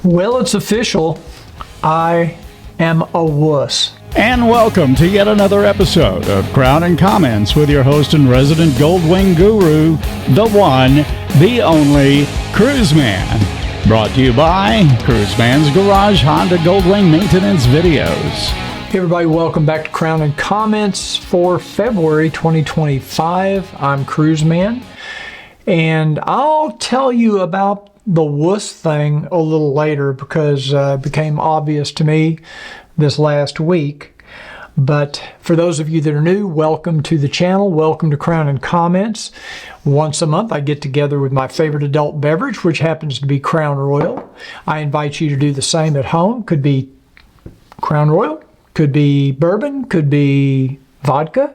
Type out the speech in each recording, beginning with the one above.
Well, it's official. I am a wuss. And welcome to yet another episode of Crown and Comments with your host and resident Goldwing guru, the one, the only, Cruiseman. Brought to you by Cruiseman's Garage Honda Goldwing Maintenance Videos. Hey everybody, welcome back to Crown and Comments for February 2025. I'm Cruiseman, and I'll tell you about the wuss thing a little later because it became obvious to me this last week. But for those of you that are new, welcome to the channel. Welcome to Crown and Comments. Once a month, I get together with my favorite adult beverage, which happens to be Crown Royal. I invite you to do the same at home. Could be Crown Royal, could be bourbon, could be vodka,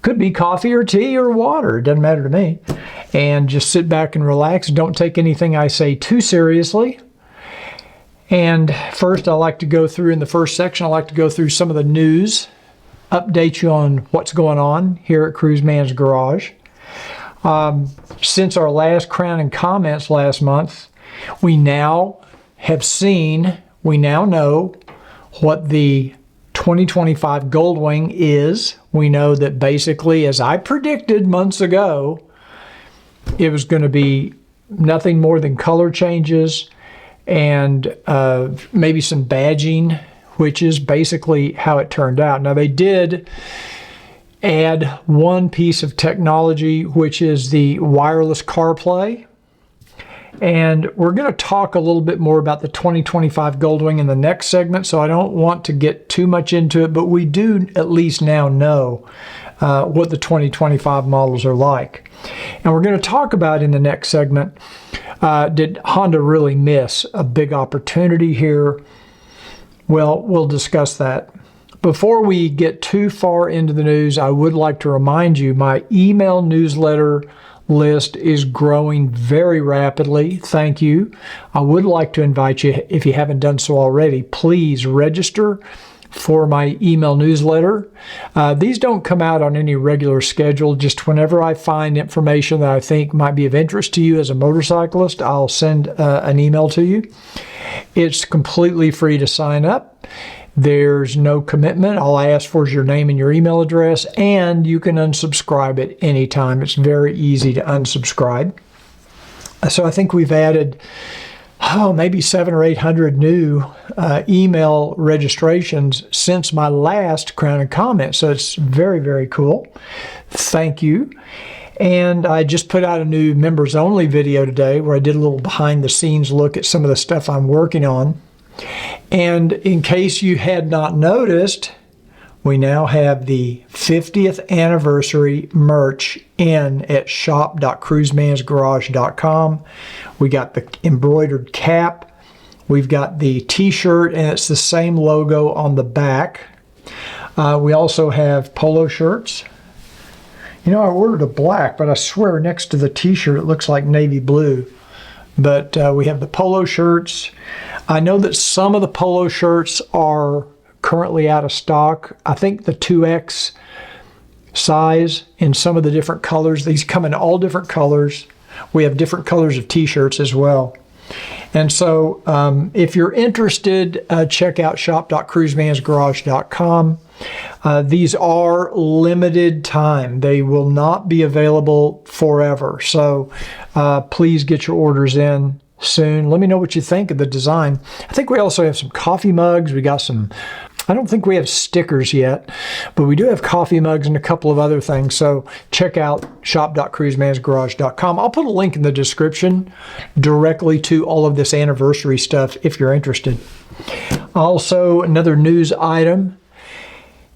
could be coffee or tea or water. It doesn't matter to me. And just sit back and relax. Don't take anything I say too seriously. And first, I like to go through, in the first section, I like to go through some of the news, update you on what's going on here at Cruiseman's Garage. Since our last Crown and Comments last month, we now know what the 2025 Goldwing is. We know that basically, as I predicted months ago, it was going to be nothing more than color changes and maybe some badging, which is basically how it turned out. Now, they did add one piece of technology, which is the wireless Carplay. And we're going to talk a little bit more about the 2025 Goldwing in the next segment, so I don't want to get too much into it, but we do at least now know what the 2025 models are like. And we're going to talk about in the next segment, did Honda really miss a big opportunity here? Well, we'll discuss that. Before we get too far into the news, I would like to remind you my email newsletter list is growing very rapidly. Thank you. I would like to invite you, if you haven't done so already, please register for my email newsletter. These don't come out on any regular schedule. Just whenever I find information that I think might be of interest to you as a motorcyclist, I'll send an email to you. It's completely free to sign up. There's no commitment. All I ask for is your name and your email address, and you can unsubscribe at any time. It's very easy to unsubscribe. So I think we've added maybe 700 or 800 new email registrations since my last Crown and Comment. So it's very, very cool. Thank you. And I just put out a new members only video today where I did a little behind the scenes look at some of the stuff I'm working on. And in case you had not noticed, we now have the 50th anniversary merch in at shop.cruisemansgarage.com. We got the embroidered cap. We've got the t-shirt, and it's the same logo on the back. We also have polo shirts. You know, I ordered a black, but I swear next to the t-shirt it looks like navy blue. But we have the polo shirts. I know that some of the polo shirts are currently out of stock. I think the 2X size in some of the different colors. These come in all different colors. We have different colors of t-shirts as well. And so if you're interested, check out shop.cruisemansgarage.com. These are limited time. They will not be available forever. So please get your orders in soon. Let me know what you think of the design. I think we also have some coffee mugs. We got some, I don't think we have stickers yet, but we do have coffee mugs and a couple of other things. So check out shop.cruisemansgarage.com. I'll put a link in the description directly to all of this anniversary stuff if you're interested. Also, another news item.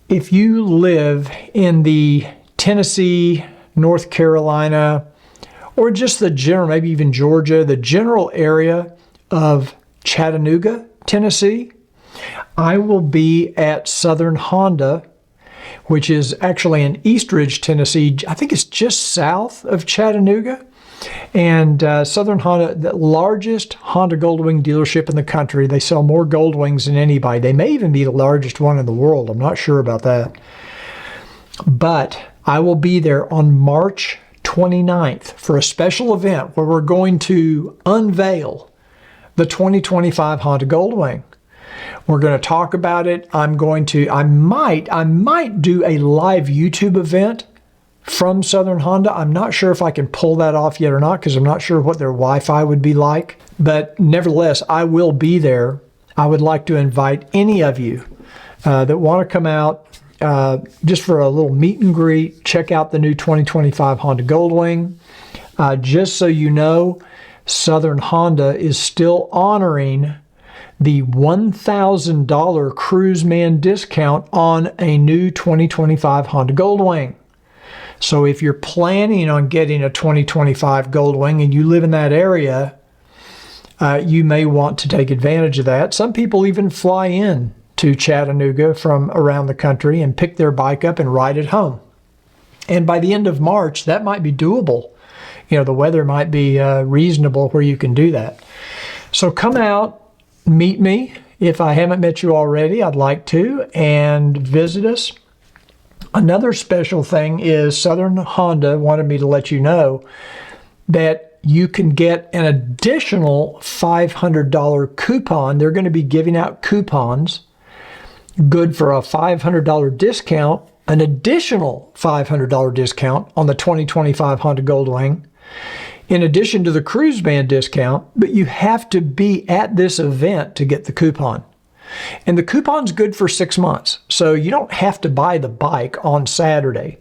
If you live in the Tennessee, North Carolina, or just the general, maybe even Georgia, the general area of Chattanooga, Tennessee, I will be at Southern Honda, which is actually in Eastridge, Tennessee. I think it's just south of Chattanooga. And Southern Honda, the largest Honda Goldwing dealership in the country. They sell more Goldwings than anybody. They may even be the largest one in the world. I'm not sure about that. But I will be there on March 29th for a special event where we're going to unveil the 2025 Honda Goldwing. We're going to talk about it. I might do a live YouTube event from Southern Honda. I'm not sure if I can pull that off yet or not, because I'm not sure what their Wi-Fi would be like. But nevertheless, I will be there. I would like to invite any of you that want to come out just for a little meet and greet, check out the new 2025 Honda Goldwing. Just so you know, Southern Honda is still honoring the $1,000 Cruiseman discount on a new 2025 Honda Goldwing. So if you're planning on getting a 2025 Goldwing and you live in that area, you may want to take advantage of that. Some people even fly in to Chattanooga from around the country and pick their bike up and ride it home. And by the end of March, that might be doable. You know, the weather might be reasonable where you can do that. So come out, meet me. If I haven't met you already, I'd like to, and visit us. Another special thing is Southern Honda wanted me to let you know that you can get an additional $500 coupon. They're going to be giving out coupons good for a $500 discount, an additional $500 discount on the 2025 Honda Goldwing, in addition to the Cruiseman discount, but you have to be at this event to get the coupon. And the coupon's good for 6 months, so you don't have to buy the bike on Saturday.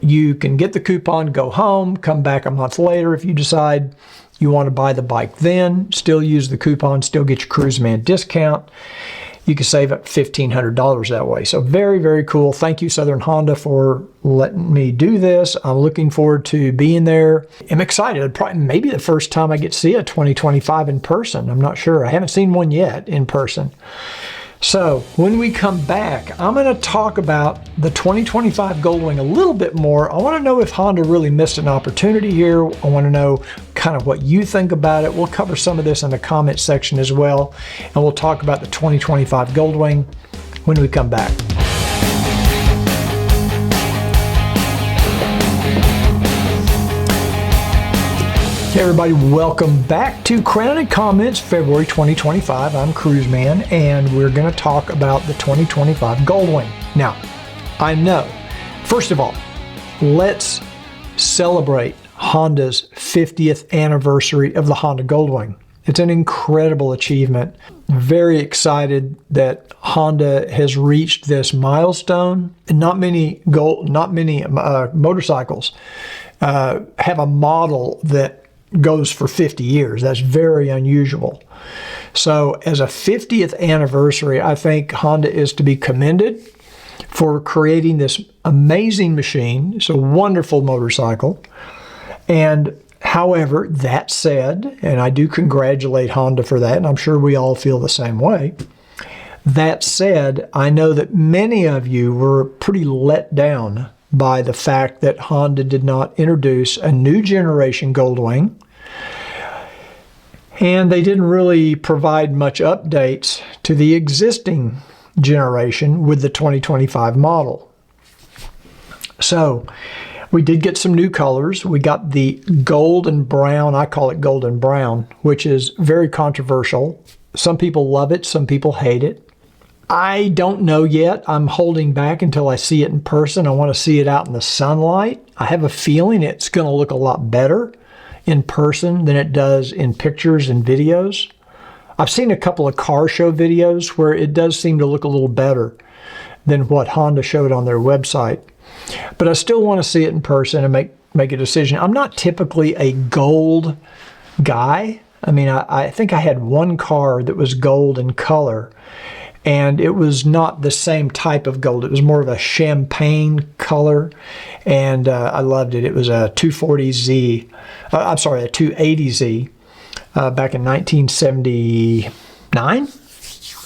You can get the coupon, go home, come back a month later if you decide you want to buy the bike then, still use the coupon, still get your Cruiseman discount. You can save up $1,500 that way. So very, very cool. Thank you, Southern Honda, for letting me do this. I'm looking forward to being there. I'm excited. Probably maybe the first time I get to see a 2025 in person. I'm not sure. I haven't seen one yet in person. So when we come back, I'm going to talk about the 2025 Goldwing a little bit more. I want to know if Honda really missed an opportunity here. I want to know kind of what you think about it. We'll cover some of this in the comment section as well. And we'll talk about the 2025 Goldwing when we come back. Hey everybody, welcome back to Crown and Comments, February 2025. I'm Cruiseman, and we're going to talk about the 2025 Goldwing. Now, I know, first of all, let's celebrate Honda's 50th anniversary of the Honda Goldwing. It's an incredible achievement. Very excited that Honda has reached this milestone. And not many motorcycles have a model that goes for 50 years. That's very unusual. So as a 50th anniversary, I think Honda is to be commended for creating this amazing machine. It's a wonderful motorcycle. And however, that said, and I do congratulate Honda for that, and I'm sure we all feel the same way. That said, I know that many of you were pretty let down by the fact that Honda did not introduce a new generation Goldwing, and they didn't really provide much updates to the existing generation with the 2025 model. So we did get some new colors. We got the gold and brown. I call it gold and brown, which is very controversial. Some people love it, some people hate it. I don't know yet. I'm holding back until I see it in person. I want to see it out in the sunlight. I have a feeling it's going to look a lot better in person than it does in pictures and videos. I've seen a couple of car show videos where it does seem to look a little better than what Honda showed on their website. But I still want to see it in person and make a decision. I'm not typically a gold guy. I mean, I think I had one car that was gold in color, and it was not the same type of gold. It was more of a champagne color, and I loved it. It was a 240Z, a 280Z back in 1979, I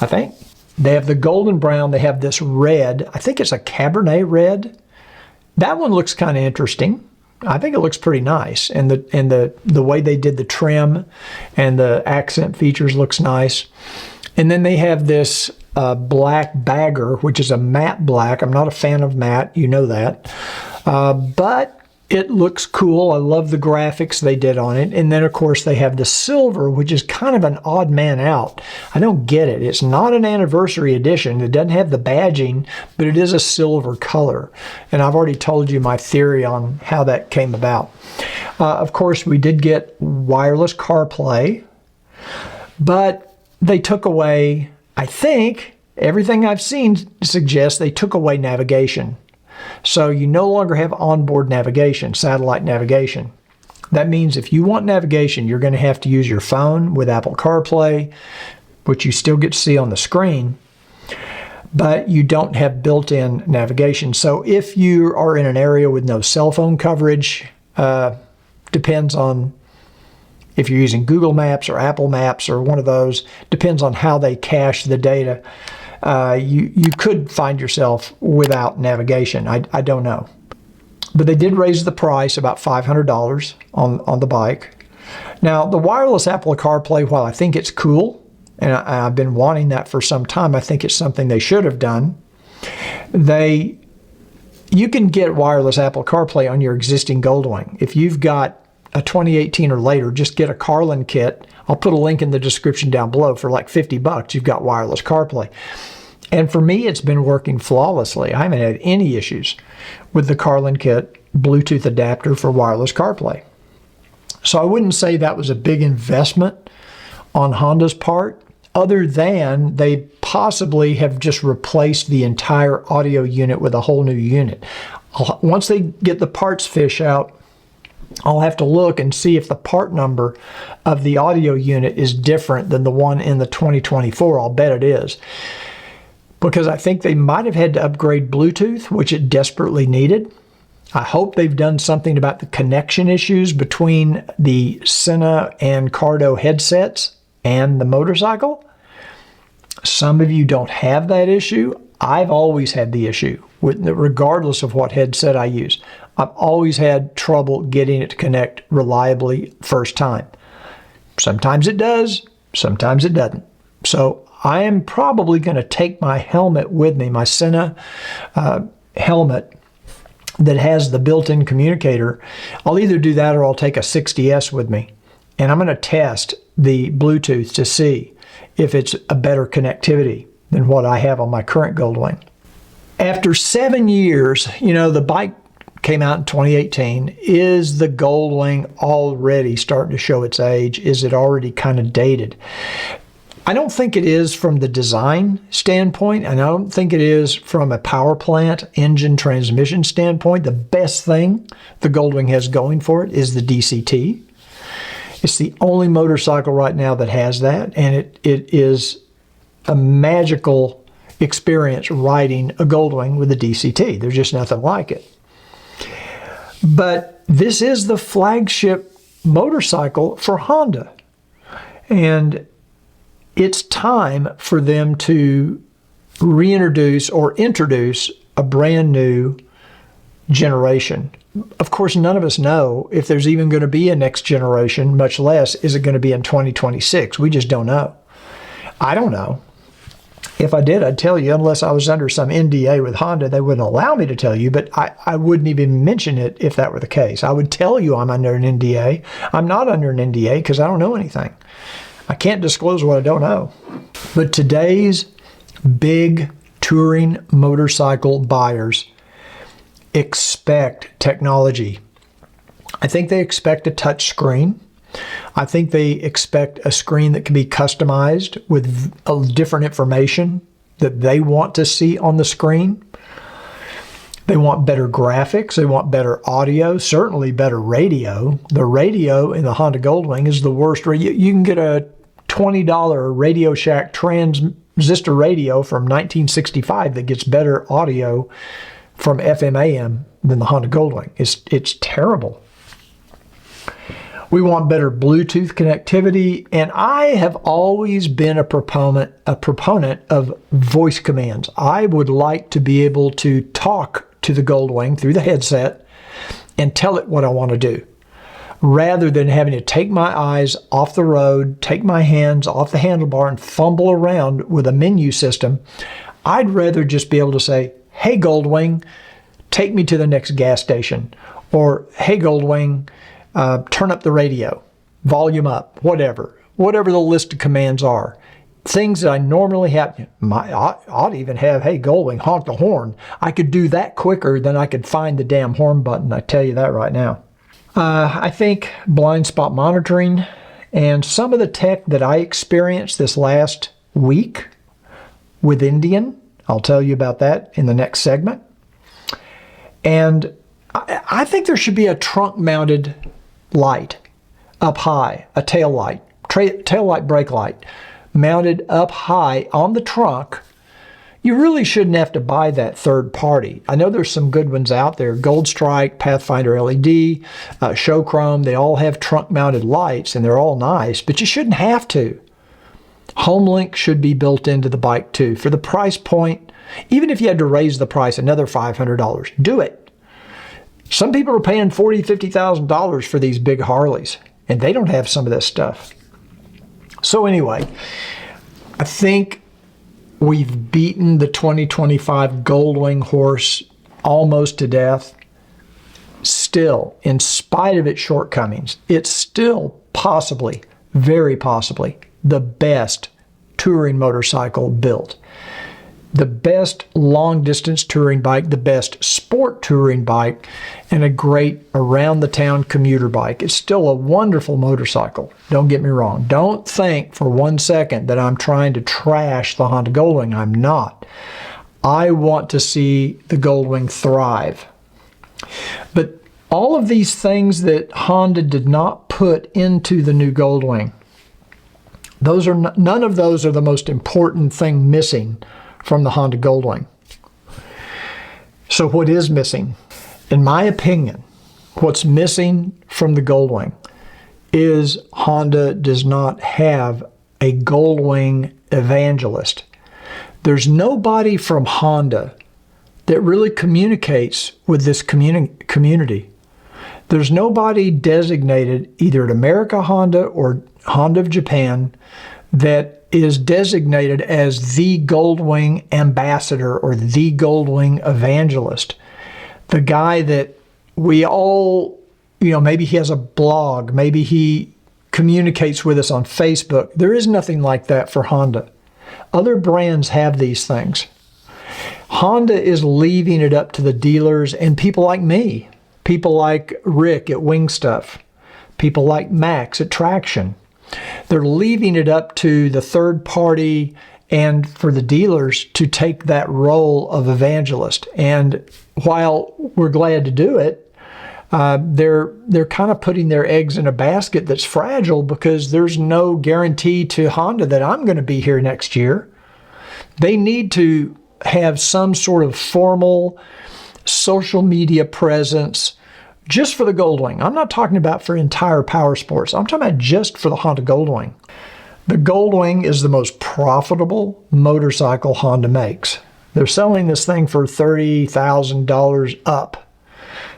think. They have the golden brown. They have this red. I think it's a Cabernet red. That one looks kind of interesting. I think it looks pretty nice, and the way they did the trim and the accent features looks nice. And then they have this black bagger, which is a matte black. I'm not a fan of matte, you know that. But It looks cool. I love the graphics they did on it. And then, of course, they have the silver, which is kind of an odd man out. I don't get it. It's not an anniversary edition. It doesn't have the badging, but it is a silver color. And I've already told you my theory on how that came about. Of course, we did get wireless CarPlay, but they took away, I think, everything I've seen suggests they took away navigation. So you no longer have onboard navigation, satellite navigation. That means if you want navigation, you're going to have to use your phone with Apple CarPlay, which you still get to see on the screen, but you don't have built-in navigation. So if you are in an area with no cell phone coverage, depends on if you're using Google Maps or Apple Maps or one of those, depends on how they cache the data. You could find yourself without navigation. I don't know. But they did raise the price about $500 on the bike. Now, the wireless Apple CarPlay, while I think it's cool, and I've been wanting that for some time, I think it's something they should have done. You can get wireless Apple CarPlay on your existing Goldwing. If you've got a 2018 or later, just get a Carlin kit. I'll put a link in the description down below. For like $50, you've got wireless CarPlay. And for me, it's been working flawlessly. I haven't had any issues with the Carlin kit Bluetooth adapter for wireless CarPlay. So I wouldn't say that was a big investment on Honda's part, other than they possibly have just replaced the entire audio unit with a whole new unit. Once they get the parts fish out, I'll have to look and see if the part number of the audio unit is different than the one in the 2024. I'll bet it is. Because I think they might have had to upgrade Bluetooth, which it desperately needed. I hope they've done something about the connection issues between the Senna and Cardo headsets and the motorcycle. Some of you don't have that issue. I've always had the issue, regardless of what headset I use. I've always had trouble getting it to connect reliably first time. Sometimes it does, sometimes it doesn't. So I am probably going to take my helmet with me, my Senna helmet that has the built-in communicator. I'll either do that or I'll take a 60S with me. And I'm going to test the Bluetooth to see if it's a better connectivity than what I have on my current Goldwing. After 7 years, the bike came out in 2018. Is the Goldwing already starting to show its age? Is it already kind of dated? I don't think it is from the design standpoint, and I don't think it is from a power plant, engine, transmission standpoint. The best thing the Goldwing has going for it is the DCT. It's the only motorcycle right now that has that, and it is a magical experience riding a Goldwing with a DCT. There's just nothing like it. But this is the flagship motorcycle for Honda. And it's time for them to reintroduce or introduce a brand new generation. Of course, none of us know if there's even going to be a next generation, much less is it going to be in 2026. We just don't know. I don't know. If I did, I'd tell you, unless I was under some NDA with Honda, they wouldn't allow me to tell you, but I wouldn't even mention it if that were the case. I would tell you I'm under an NDA. I'm not under an NDA because I don't know anything. I can't disclose what I don't know. But today's big touring motorcycle buyers expect technology. I think they expect a touch screen. I think they expect a screen that can be customized with different information that they want to see on the screen. They want better graphics. They want better audio, certainly better radio. The radio in the Honda Goldwing is the worst. You can get a $20 Radio Shack transistor radio from 1965 that gets better audio from FM AM than the Honda Goldwing. It's terrible. We want better Bluetooth connectivity, and I have always been a proponent of voice commands. I would like to be able to talk to the Goldwing through the headset and tell it what I want to do, rather than having to take my eyes off the road, take my hands off the handlebar, and fumble around with a menu system. I'd rather just be able to say, "Hey Goldwing, take me to the next gas station," Or, hey, Goldwing, turn up the radio, volume up, whatever the list of commands are. Things that I normally have, I ought to even have, hey, Goldwing, honk the horn. I could do that quicker than I could find the damn horn button. I tell you that right now. I think blind spot monitoring and some of the tech that I experienced this last week with Indian, I'll tell you about that in the next segment. And I think there should be a trunk-mounted light up high, a tail light, brake light, mounted up high on the trunk. You really shouldn't have to buy that third party. I know there's some good ones out there. Gold Strike, Pathfinder LED, Show Chrome, they all have trunk-mounted lights and they're all nice, but you shouldn't have to. HomeLink should be built into the bike too. For the price point, even if you had to raise the price another $500, do it. Some people are paying $40,000, $50,000 for these big Harleys, and they don't have some of this stuff. So anyway, I think we've beaten the 2025 Goldwing horse almost to death. Still, in spite of its shortcomings, it's still possibly, very possibly, the best touring motorcycle built. The best long-distance touring bike, the best sport touring bike, and a great around-the-town commuter bike. It's still a wonderful motorcycle. Don't get me wrong. Don't think for 1 second that I'm trying to trash the Honda Goldwing. I'm not. I want to see the Goldwing thrive. But all of these things that Honda did not put into the new Goldwing, none of those are the most important thing missing from the Honda Goldwing. So what is missing? In my opinion, what's missing from the Goldwing is Honda does not have a Goldwing evangelist. There's nobody from Honda that really communicates with this community. There's nobody designated either at America Honda or Honda of Japan that is designated as the Goldwing ambassador or the Goldwing evangelist. The guy that we all, maybe he has a blog, maybe he communicates with us on Facebook. There is nothing like that for Honda. Other brands have these things. Honda is leaving it up to the dealers and people like me, people like Rick at Wing Stuff, people like Max at Traction. They're leaving it up to the third party and for the dealers to take that role of evangelist. And while we're glad to do it, they're kind of putting their eggs in a basket that's fragile because there's no guarantee to Honda that I'm going to be here next year. They need to have some sort of formal social media presence just for the Goldwing. I'm not talking about for entire power sports. I'm talking about just for the Honda Goldwing. The Goldwing is the most profitable motorcycle Honda makes. They're selling this thing for $30,000 up.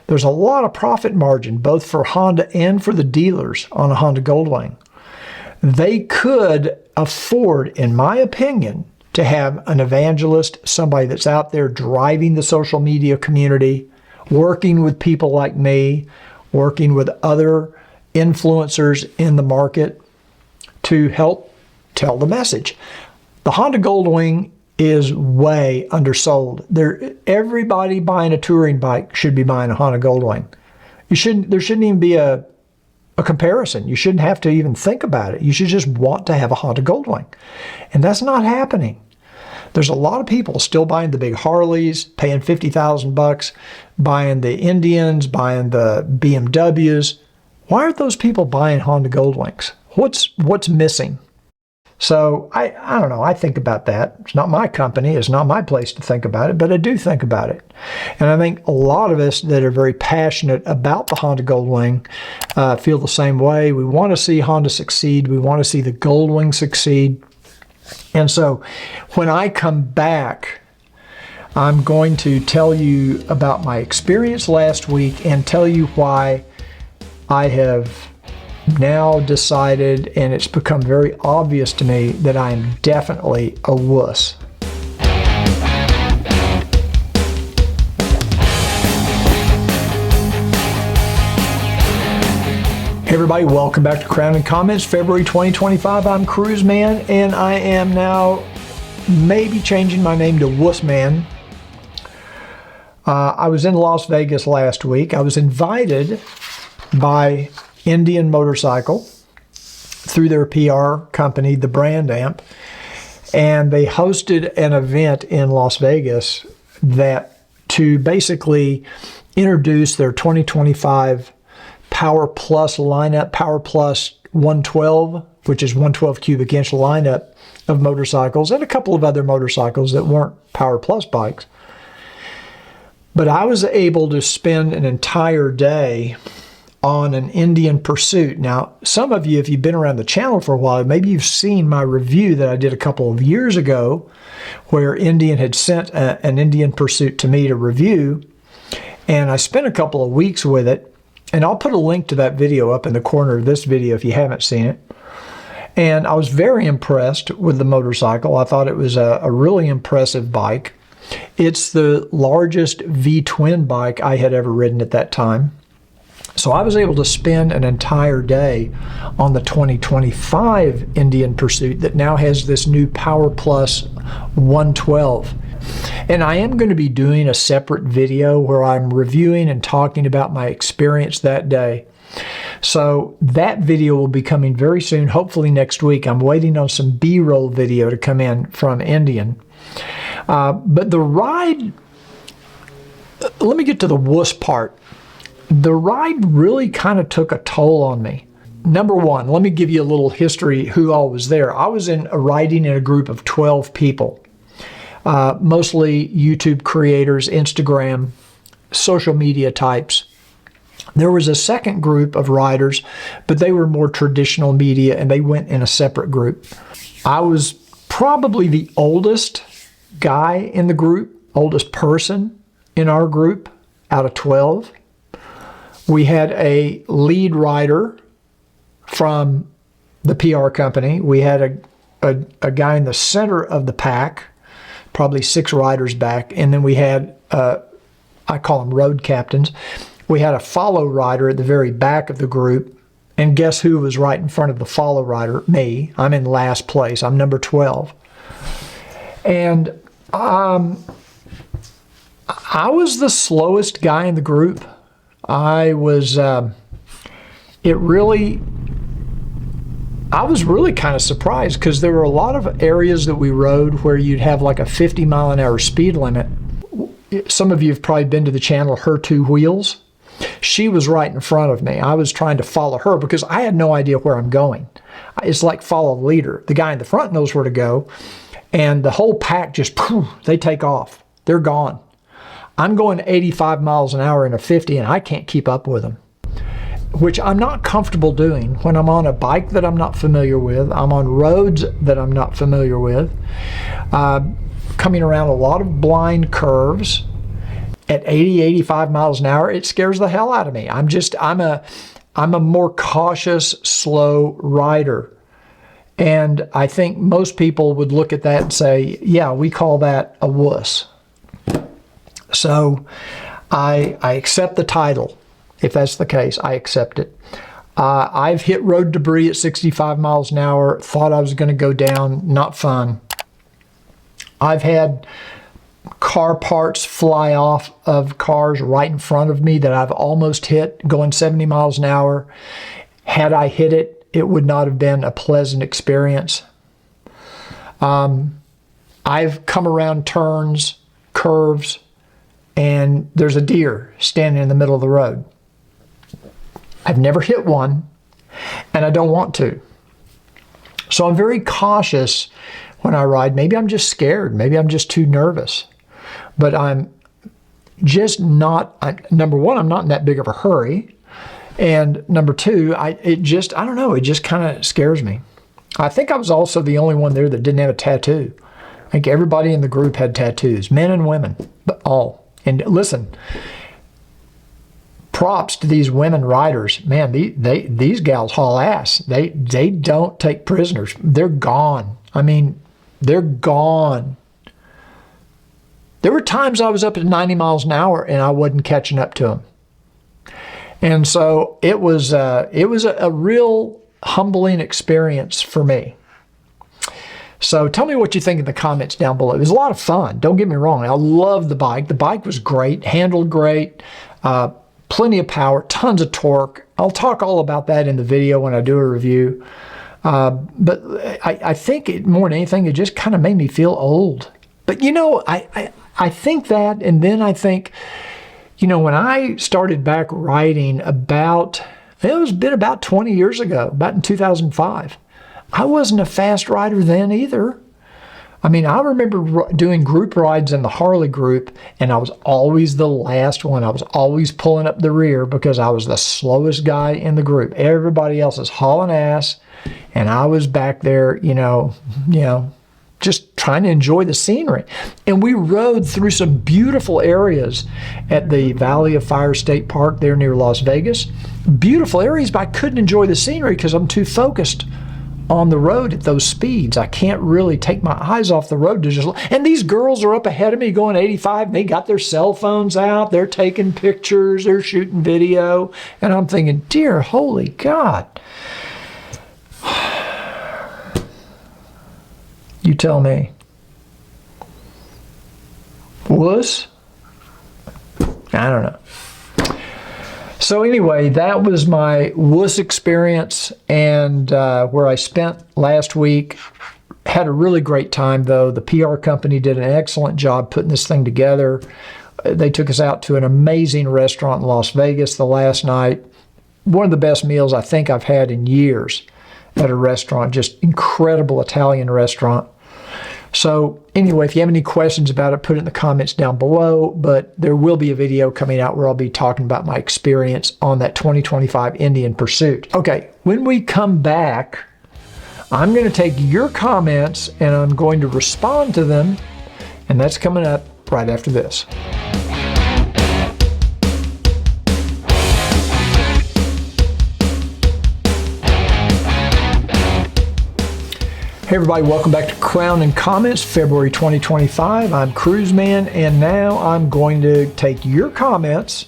There's a lot of profit margin, both for Honda and for the dealers on a Honda Goldwing. They could afford, in my opinion, to have an evangelist, somebody that's out there driving the social media community, working with people like me, working with other influencers in the market to help tell the message. The Honda Goldwing is way undersold. Everybody buying a touring bike should be buying a Honda Goldwing. There shouldn't even be a comparison. You shouldn't have to even think about it. You should just want to have a Honda Goldwing. And that's not happening. There's a lot of people still buying the big Harleys, paying $50,000, buying the Indians, buying the BMWs. Why aren't those people buying Honda Goldwings? What's missing? So I don't know. I think about that. It's not my company. It's not my place to think about it, but I do think about it. And I think a lot of us that are very passionate about the Honda Goldwing feel the same way. We want to see Honda succeed. We want to see the Goldwing succeed. And so when I come back, I'm going to tell you about my experience last week and tell you why I have now decided, and it's become very obvious to me, that I am definitely a wuss. Hey everybody, welcome back to Crown and Comments, February 2025. I'm Cruiseman, and I am now maybe changing my name to Wussman. I was in Las Vegas last week. I was invited by Indian Motorcycle through their PR company, the Brand Amp, and they hosted an event in Las Vegas to basically introduce their 2025 Power Plus lineup, Power Plus 112, which is 112 cubic inch lineup of motorcycles, and a couple of other motorcycles that weren't Power Plus bikes. But I was able to spend an entire day on an Indian Pursuit. Now, some of you, if you've been around the channel for a while, maybe you've seen my review that I did a couple of years ago where Indian had sent an Indian Pursuit to me to review, and I spent a couple of weeks with it. And I'll put a link to that video up in the corner of this video if you haven't seen it. And I was very impressed with the motorcycle. I thought it was a really impressive bike. It's the largest V-twin bike I had ever ridden at that time. So I was able to spend an entire day on the 2025 Indian Pursuit that now has this new Power Plus 112. And I am going to be doing a separate video where I'm reviewing and talking about my experience that day. So that video will be coming very soon, hopefully next week. I'm waiting on some B-roll video to come in from Indian. But the ride, let me get to the wuss part. The ride really kind of took a toll on me. Number one, let me give you a little history who all was there. I was riding in a group of 12 people. Mostly YouTube creators, Instagram, social media types. There was a second group of riders, but they were more traditional media and they went in a separate group. I was probably the oldest guy in the group, oldest person in our group out of 12. We had a lead rider from the PR company. We had a guy in the center of the pack, probably 6 riders back, and then we had, I call them road captains. We had a follow rider at the very back of the group, and guess who was right in front of the follow rider? Me. I'm in last place. I'm number 12. And I was the slowest guy in the group. I was really kind of surprised because there were a lot of areas that we rode where you'd have like a 50-mile-an-hour speed limit. Some of you have probably been to the channel, Her Two Wheels. She was right in front of me. I was trying to follow her because I had no idea where I'm going. It's like follow the leader. The guy in the front knows where to go, and the whole pack just, they take off. They're gone. I'm going 85 miles an hour in a 50, and I can't keep up with them, which I'm not comfortable doing when I'm on a bike that I'm not familiar with. I'm on roads that I'm not familiar with, coming around a lot of blind curves at 80, 85 miles an hour. It scares the hell out of me. I'm a more cautious, slow rider. And I think most people would look at that and say, yeah, we call that a wuss. So I accept the title. If that's the case, I accept it. I've hit road debris at 65 miles an hour, thought I was going to go down, not fun. I've had car parts fly off of cars right in front of me that I've almost hit going 70 miles an hour. Had I hit it, it would not have been a pleasant experience. I've come around turns, curves, and there's a deer standing in the middle of the road. I've never hit one, and I don't want to. So I'm very cautious when I ride. Maybe I'm just scared. Maybe I'm just too nervous. But I'm just not, number one, I'm not in that big of a hurry. And number two, I don't know, it just kind of scares me. I think I was also the only one there that didn't have a tattoo. I think everybody in the group had tattoos, men and women, but all. And listen, props to these women riders. Man, these gals haul ass. They don't take prisoners. They're gone. I mean, they're gone. There were times I was up at 90 miles an hour and I wasn't catching up to them. And so it was a real humbling experience for me. So tell me what you think in the comments down below. It was a lot of fun. Don't get me wrong. I love the bike. The bike was great, handled great, plenty of power, tons of torque. I'll talk all about that in the video when I do a review. But I think more than anything, it just kind of made me feel old. But you know, I think that, and then I think, you know, when I started back riding about 20 years ago, about in 2005, I wasn't a fast rider then either. I mean, I remember doing group rides in the Harley group, and I was always the last one. I was always pulling up the rear because I was the slowest guy in the group. Everybody else is hauling ass, and I was back there, you know, just trying to enjoy the scenery. And we rode through some beautiful areas at the Valley of Fire State Park there near Las Vegas. Beautiful areas, but I couldn't enjoy the scenery because I'm too focused on the road at those speeds. I can't really take my eyes off the road to just, and these girls are up ahead of me going 85, and they got their cell phones out, they're taking pictures, they're shooting video, and I'm thinking, dear holy God. You tell me. Wuss? I don't know. So anyway, that was my Wuss experience, and where I spent last week. Had a really great time, though. The PR company did an excellent job putting this thing together. They took us out to an amazing restaurant in Las Vegas the last night. One of the best meals I think I've had in years at a restaurant. Just incredible Italian restaurant. So anyway, if you have any questions about it, put it in the comments down below. But there will be a video coming out where I'll be talking about my experience on that 2025 Indian Pursuit. Okay, when we come back, I'm going to take your comments and I'm going to respond to them. And that's coming up right after this. Hey everybody, welcome back to Crown and Comments, February 2025. I'm Cruiseman, and now I'm going to take your comments,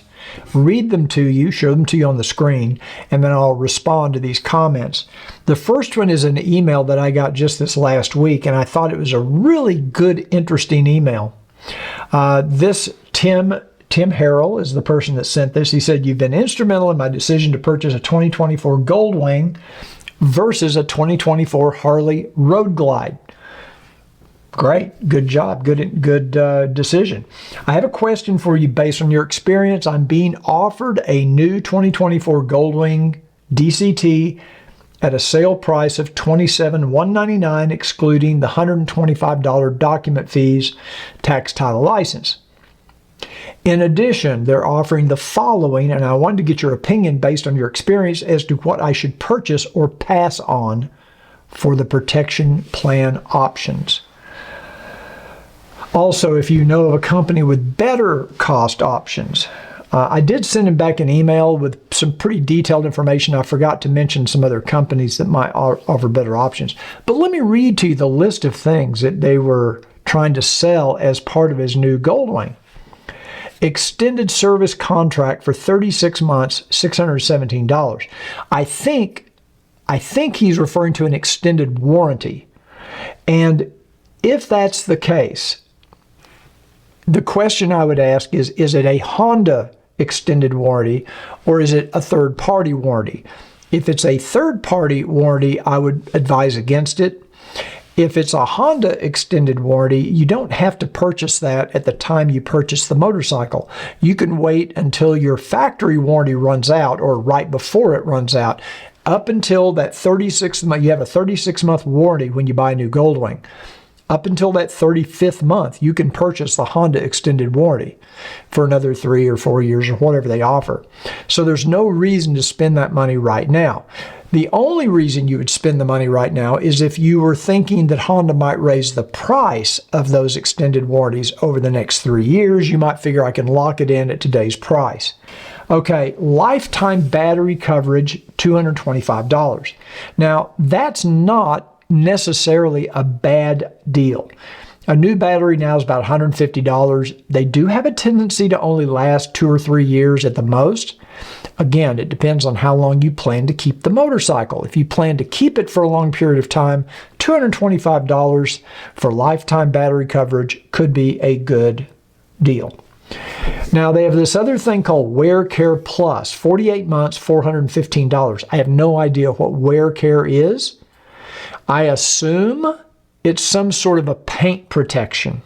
read them to you, show them to you on the screen, and then I'll respond to these comments. The first one is an email that I got just this last week, and I thought it was a really good, interesting email. This Tim Harrell is the person that sent this. He said, "You've been instrumental in my decision to purchase a 2024 Goldwing versus a 2024 Harley Road Glide." Great, good job, good decision. I have a question for you based on your experience. I'm being offered a new 2024 Goldwing DCT at a sale price of $27,199, excluding the $125 document fees, tax, title, license. In addition, they're offering the following, and I wanted to get your opinion based on your experience as to what I should purchase or pass on for the protection plan options. Also, if you know of a company with better cost options. I did send him back an email with some pretty detailed information. I forgot to mention some other companies that might offer better options. But let me read to you the list of things that they were trying to sell as part of his new Goldwing. Extended service contract for 36 months, $617. I think he's referring to an extended warranty. And if that's the case, the question I would ask is it a Honda extended warranty or is it a third-party warranty? If it's a third-party warranty, I would advise against it. If it's a Honda extended warranty, you don't have to purchase that at the time you purchase the motorcycle. You can wait until your factory warranty runs out or right before it runs out. Up until that 36th month, you have a 36-month warranty when you buy a new Goldwing. Up until that 35th month, you can purchase the Honda extended warranty for another 3 or 4 years or whatever they offer. So there's no reason to spend that money right now. The only reason you would spend the money right now is if you were thinking that Honda might raise the price of those extended warranties over the next 3 years. You might figure I can lock it in at today's price. Okay, lifetime battery coverage, $225. Now, that's not necessarily a bad deal. A new battery now is about $150. They do have a tendency to only last 2 or 3 years at the most. Again, it depends on how long you plan to keep the motorcycle. If you plan to keep it for a long period of time, $225 for lifetime battery coverage could be a good deal. Now, they have this other thing called Wear Care Plus, 48 months, $415. I have no idea what Wear Care is. I assume it's some sort of a paint protection.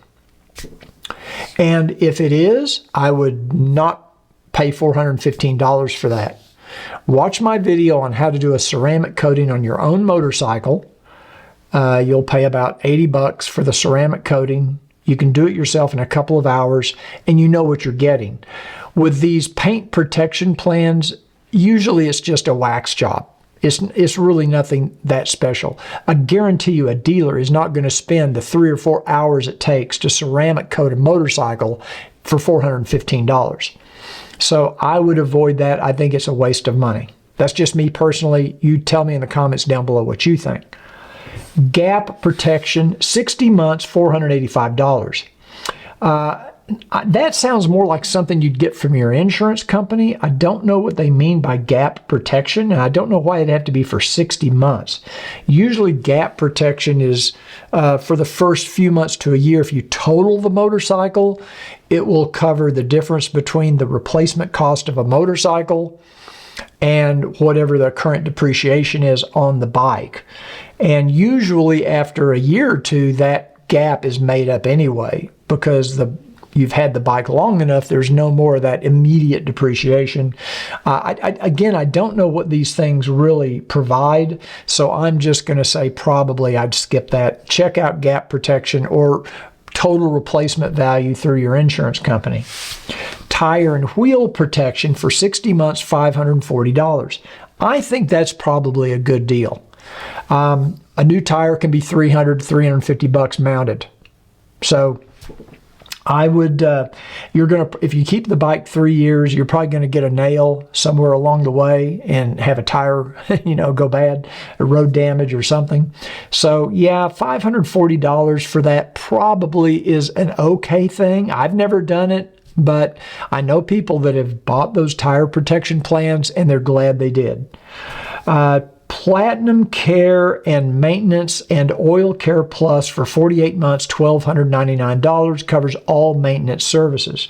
And if it is, I would not pay $415 for that. Watch my video on how to do a ceramic coating on your own motorcycle. You'll pay about $80 for the ceramic coating. You can do it yourself in a couple of hours, and you know what you're getting. With these paint protection plans, usually it's just a wax job. It's really nothing that special. I guarantee you a dealer is not going to spend the 3 or 4 hours it takes to ceramic coat a motorcycle for $415. So I would avoid that. I think it's a waste of money. That's just me personally. You tell me in the comments down below what you think. Gap protection, 60 months, $485. That sounds more like something you'd get from your insurance company. I don't know what they mean by gap protection, and I don't know why it'd have to be for 60 months. Usually gap protection is for the first few months to a year. If you total the motorcycle, it will cover the difference between the replacement cost of a motorcycle and whatever the current depreciation is on the bike. And usually after a year or two, that gap is made up anyway, because you've had the bike long enough, there's no more of that immediate depreciation. Again, I don't know what these things really provide, so I'm just going to say probably I'd skip that. Check out gap protection or total replacement value through your insurance company. Tire and wheel protection for 60 months, $540. I think that's probably a good deal. A new tire can be $300, $350 mounted. So I would, if you keep the bike 3 years, you're probably going to get a nail somewhere along the way and have a tire, go bad, a road damage or something. So yeah, $540 for that probably is an okay thing. I've never done it, but I know people that have bought those tire protection plans and they're glad they did. Platinum Care and Maintenance and Oil Care Plus for 48 months, $1,299, covers all maintenance service.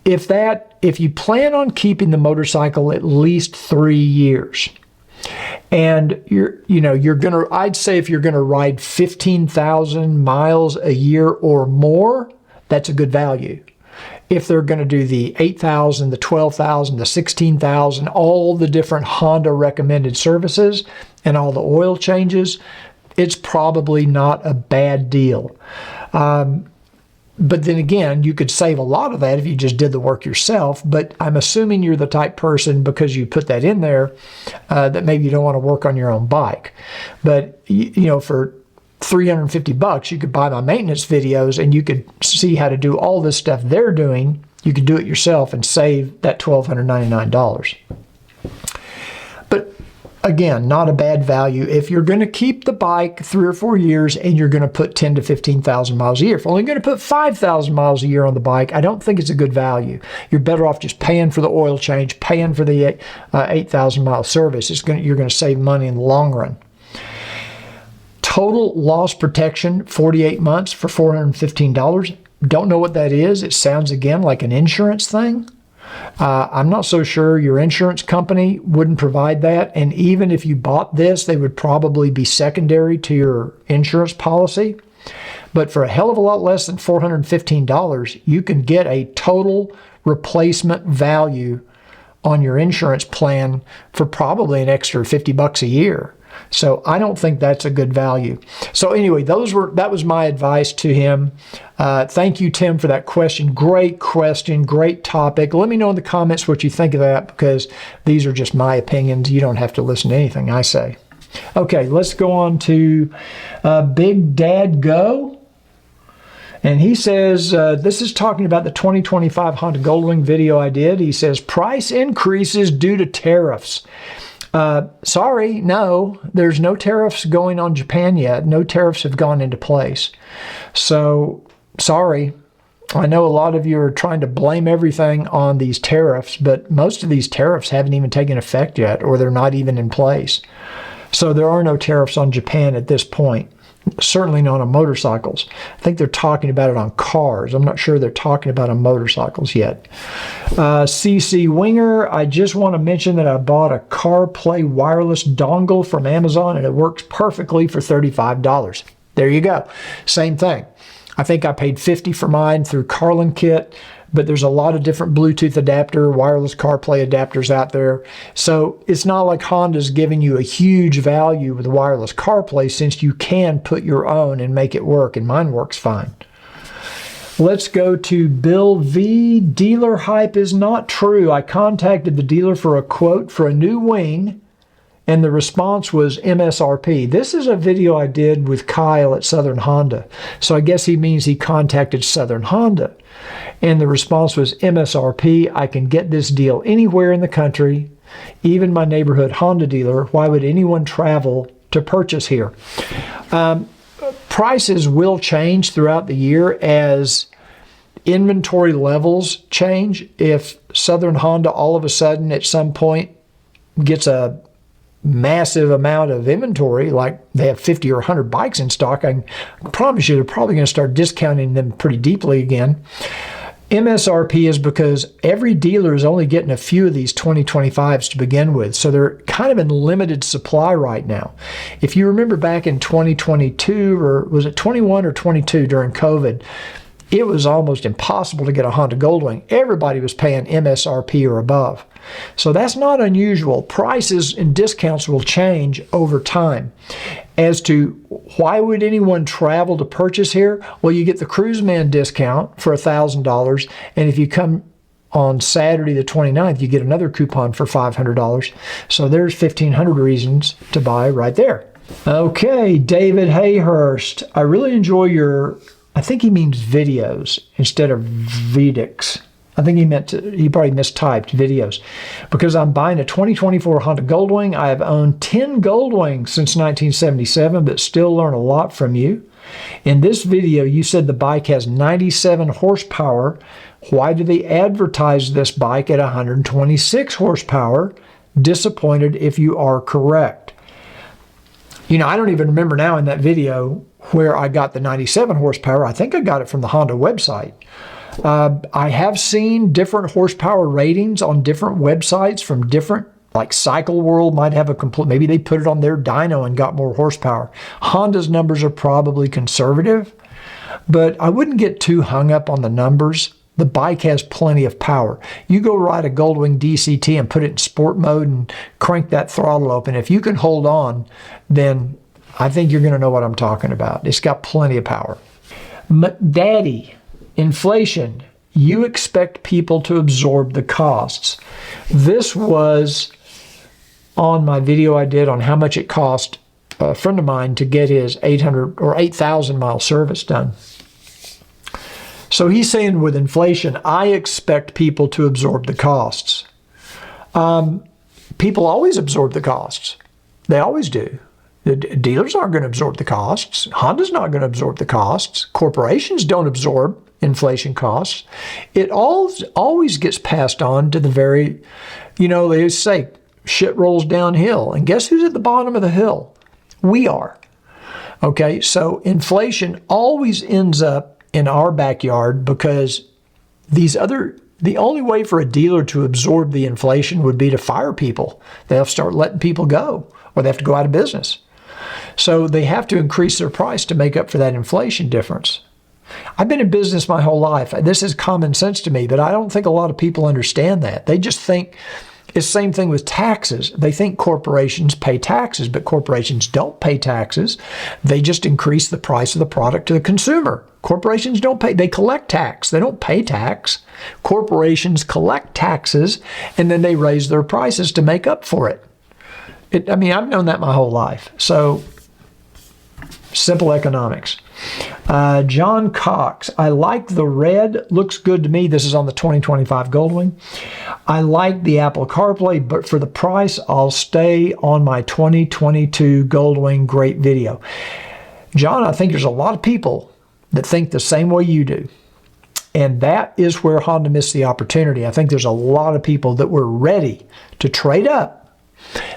If you plan on keeping the motorcycle at least 3 years, and I'd say if you're gonna ride 15,000 miles a year or more, that's a good value. If they're going to do the 8,000, the 12,000, the 16,000, all the different Honda recommended services and all the oil changes, it's probably not a bad deal. But then again, you could save a lot of that if you just did the work yourself. But I'm assuming you're the type person, because you put that in there, that maybe you don't want to work on your own bike. But for $350, you could buy my maintenance videos and you could see how to do all this stuff they're doing. You could do it yourself and save that $1,299. But again, not a bad value. If you're going to keep the bike 3 or 4 years and you're going to put 10 to 15,000 miles a year, if you're only going to put 5,000 miles a year on the bike, I don't think it's a good value. You're better off just paying for the oil change, paying for the 8,000 mile service. You're going to save money in the long run. Total loss protection, 48 months for $415. Don't know what that is. It sounds, again, like an insurance thing. I'm not so sure your insurance company wouldn't provide that. And even if you bought this, they would probably be secondary to your insurance policy. But for a hell of a lot less than $415, you can get a total replacement value on your insurance plan for probably an extra $50 a year. So I don't think that's a good value. So anyway, that was my advice to him. Thank you, Tim, for that question. Great question, great topic. Let me know in the comments what you think of that, because these are just my opinions. You don't have to listen to anything I say. Okay, let's go on to Big Dad Go. And he says, this is talking about the 2025 Honda Goldwing video I did. He says, price increases due to tariffs. Sorry, no, there's no tariffs going on Japan yet. No tariffs have gone into place. So, sorry. I know a lot of you are trying to blame everything on these tariffs, but most of these tariffs haven't even taken effect yet, or they're not even in place. So there are no tariffs on Japan at this point. Certainly not on motorcycles. I think they're talking about it on cars. I'm not sure they're talking about on motorcycles yet. CC Winger, I just want to mention that I bought a Carplay wireless dongle from Amazon, and it works perfectly for $35. There you go. Same thing. I think I paid $50 for mine through Carlin Kit, but there's a lot of different Bluetooth adapter, wireless CarPlay adapters out there. So it's not like Honda's giving you a huge value with wireless CarPlay, since you can put your own and make it work, and mine works fine. Let's go to Bill V. Dealer hype is not true. I contacted the dealer for a quote for a new wing, and the response was MSRP. This is a video I did with Kyle at Southern Honda. So I guess he means he contacted Southern Honda. And the response was MSRP. I can get this deal anywhere in the country, even my neighborhood Honda dealer. Why would anyone travel to purchase here? Prices will change throughout the year as inventory levels change. If Southern Honda all of a sudden at some point gets a massive amount of inventory, like they have 50 or 100 bikes in stock, I can promise you they're probably going to start discounting them pretty deeply again. MSRP is because every dealer is only getting a few of these 2025s to begin with, so they're kind of in limited supply right now. If you remember back in 2022, or was it 21 or 22 during COVID, it was almost impossible to get a Honda Goldwing. Everybody was paying MSRP or above. So that's not unusual. Prices and discounts will change over time. As to why would anyone travel to purchase here? Well, you get the Cruiseman discount for $1,000, and if you come on Saturday the 29th, you get another coupon for $500. So there's 1,500 reasons to buy right there. Okay, David Hayhurst. I really enjoy your, I think he means videos instead of Vedix. I think he probably mistyped videos. Because I'm buying a 2024 Honda Goldwing. I have owned 10 Goldwings since 1977, but still learn a lot from you. In this video, you said the bike has 97 horsepower. Why do they advertise this bike at 126 horsepower? Disappointed if you are correct. You know, I don't even remember now in that video where I got the 97 horsepower. I think I got it from the Honda website. I have seen different horsepower ratings on different websites from different, like Cycle World might have a complete, maybe they put it on their dyno and got more horsepower. Honda's numbers are probably conservative, but I wouldn't get too hung up on the numbers. The bike has plenty of power. You go ride a Goldwing DCT and put it in sport mode and crank that throttle open. If you can hold on, then I think you're going to know what I'm talking about. It's got plenty of power. Daddy. Inflation, you expect people to absorb the costs. This was on my video I did on how much it cost a friend of mine to get his 800 or 8,000 mile service done. So he's saying with inflation, I expect people to absorb the costs. People always absorb the costs. They always do. The dealers aren't going to absorb the costs. Honda's not going to absorb the costs. Corporations don't absorb inflation costs. It always gets passed on to the very, you know, they say shit rolls downhill. And guess who's at the bottom of the hill? We are. Okay, so inflation always ends up in our backyard because the only way for a dealer to absorb the inflation would be to fire people. They'll start letting people go, or they have to go out of business. So they have to increase their price to make up for that inflation difference. I've been in business my whole life. This is common sense to me, but I don't think a lot of people understand that. They just think it's the same thing with taxes. They think corporations pay taxes, but corporations don't pay taxes. They just increase the price of the product to the consumer. Corporations don't pay. They collect tax. They don't pay tax. Corporations collect taxes, and then they raise their prices to make up for it. I mean, I've known that my whole life. So, simple economics. John Cox, I like the red. Looks good to me. This is on the 2025 Goldwing. I like the Apple CarPlay, but for the price, I'll stay on my 2022 Goldwing. Great video. John, I think there's a lot of people that think the same way you do. And that is where Honda missed the opportunity. I think there's a lot of people that were ready to trade up.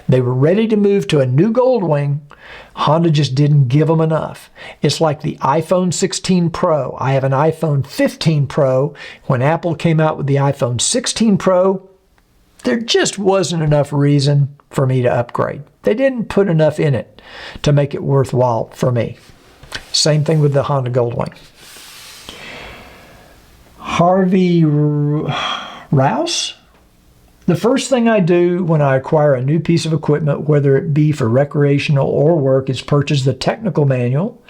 They were ready to move to a new Goldwing. Honda just didn't give them enough. It's like the iPhone 16 Pro. I have an iPhone 15 Pro. When Apple came out with the iPhone 16 Pro, there just wasn't enough reason for me to upgrade. They didn't put enough in it to make it worthwhile for me. Same thing with the Honda Goldwing. Harvey Rouse? The first thing I do when I acquire a new piece of equipment, whether it be for recreational or work, is purchase the technical manual.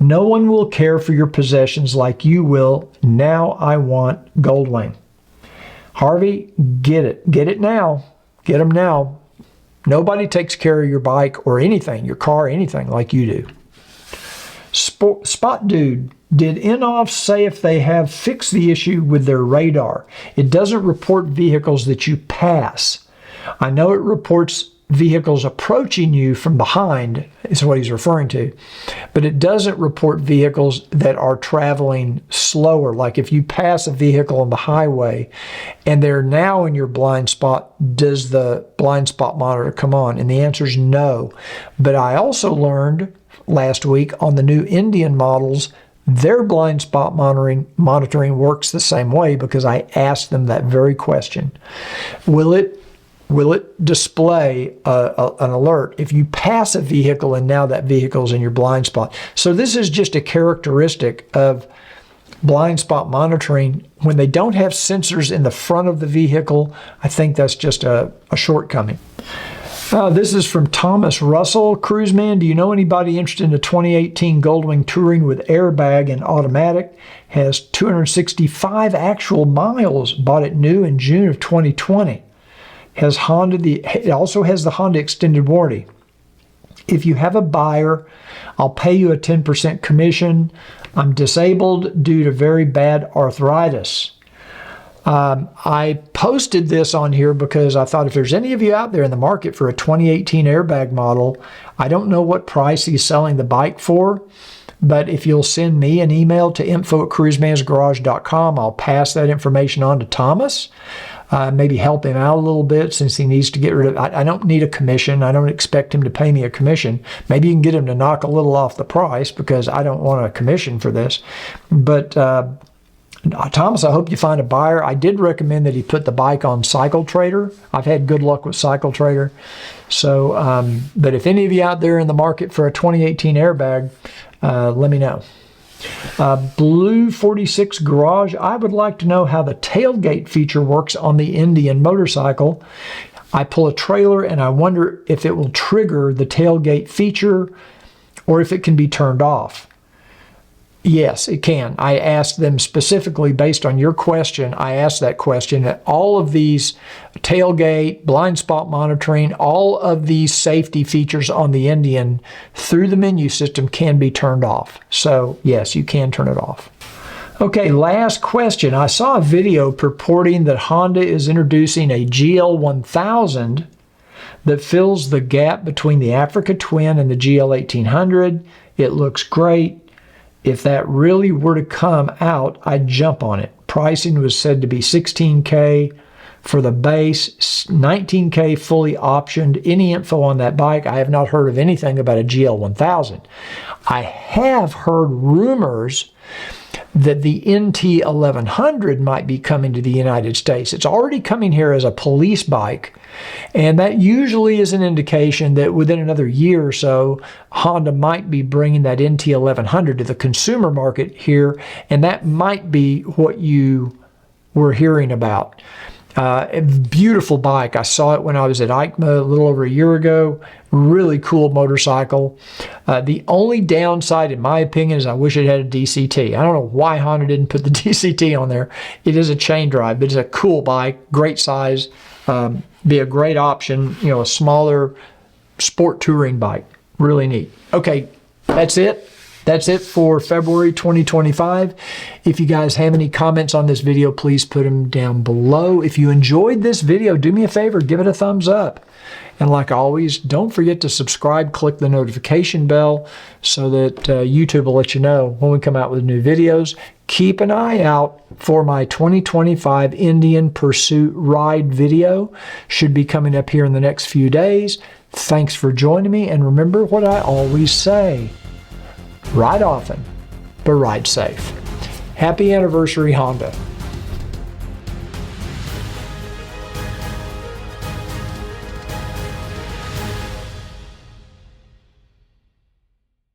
No one will care for your possessions like you will. Now I want Goldwing. Harvey, get it. Get it now. Get them now. Nobody takes care of your bike or anything, your car, anything like you do. Spot Dude, did INNOV say if they have fixed the issue with their radar? It doesn't report vehicles that you pass. I know it reports vehicles approaching you from behind, is what he's referring to, but it doesn't report vehicles that are traveling slower. Like if you pass a vehicle on the highway and they're now in your blind spot, does the blind spot monitor come on? And the answer is no. But I also learned last week on the new Indian models, their blind spot monitoring works the same way, because I asked them that very question. Will it display an alert if you pass a vehicle and now that vehicle's in your blind spot? So this is just a characteristic of blind spot monitoring. When they don't have sensors in the front of the vehicle, I think that's just a shortcoming. This is from Thomas Russell. Cruiseman, do you know anybody interested in a 2018 Goldwing Touring with airbag and automatic? Has 265 actual miles. Bought it new in June of 2020. It also has the Honda extended warranty. If you have a buyer, I'll pay you a 10% commission. I'm disabled due to very bad arthritis. I posted this on here because I thought if there's any of you out there in the market for a 2018 airbag model, I don't know what price he's selling the bike for, but if you'll send me an email to info@cruisemansgarage.com, I'll pass that information on to Thomas. Maybe help him out a little bit since he needs to get rid of it. I don't need a commission. I don't expect him to pay me a commission. Maybe you can get him to knock a little off the price because I don't want a commission for this. But Thomas, I hope you find a buyer. I did recommend that he put the bike on Cycle Trader. I've had good luck with Cycle Trader. So, but if any of you out there in the market for a 2018 airbag, let me know. Blue 46 Garage, I would like to know how the tailgate feature works on the Indian motorcycle. I pull a trailer and I wonder if it will trigger the tailgate feature or if it can be turned off. Yes, it can. I asked them specifically based on your question. I asked that question. All of these tailgate, blind spot monitoring, all of these safety features on the Indian through the menu system can be turned off. So yes, you can turn it off. Okay, last question. I saw a video purporting that Honda is introducing a GL1000 that fills the gap between the Africa Twin and the GL1800. It looks great. If that really were to come out, I'd jump on it. Pricing was said to be $16K for the base, $19K fully optioned. Any info on that bike? I have not heard of anything about a GL1000. I have heard rumors that the NT1100 might be coming to the United States. It's already coming here as a police bike, and that usually is an indication that within another year or so, Honda might be bringing that NT1100 to the consumer market here, and that might be what you were hearing about. A beautiful bike. I saw it when I was at EICMA a little over a year ago. Really cool motorcycle. The only downside, in my opinion, is I wish it had a DCT. I don't know why Honda didn't put the DCT on there. It is a chain drive, but it's a cool bike, great size, be a great option, you know, a smaller sport touring bike. Really neat. Okay, that's it. That's it for February 2025. If you guys have any comments on this video, please put them down below. If you enjoyed this video, do me a favor, give it a thumbs up. And like always, don't forget to subscribe, click the notification bell so that YouTube will let you know when we come out with new videos. Keep an eye out for my 2025 Indian Pursuit Ride video. Should be coming up here in the next few days. Thanks for joining me, and remember what I always say. Ride often, but ride safe. Happy anniversary, Honda.